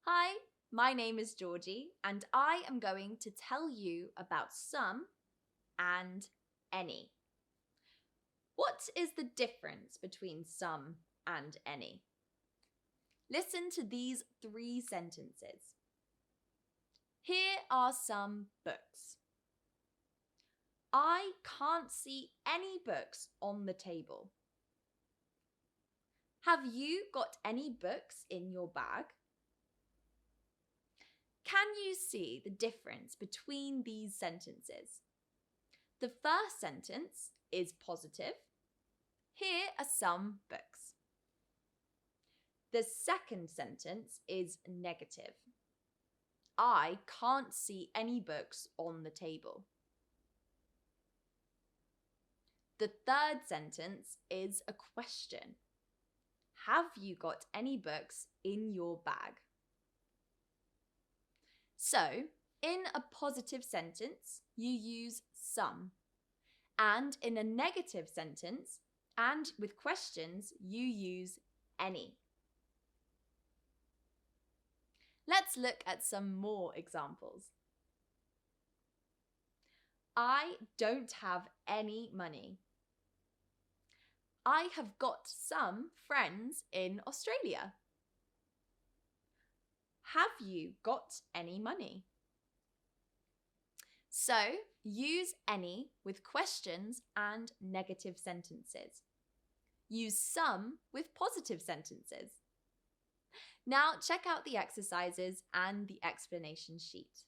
Hi, my name is Georgie, and I am going to tell you about some and any. What is the difference between some and any? Listen to these three sentences. Here are some books. I can't see any books on the table. Have you got any books in your bag? Can you see the difference between these sentences? The first sentence is positive. Here are some books. The second sentence is negative. I can't see any books on the table. The third sentence is a question. Have you got any books in your bag? So, in a positive sentence, you use some. And in a negative sentence, and with questions, you use any. Let's look at some more examples. I don't have any money. I have got some friends in Australia. Have you got any money? So, use any with questions and negative sentences. Use some with positive sentences. Now check out the exercises and the explanation sheet.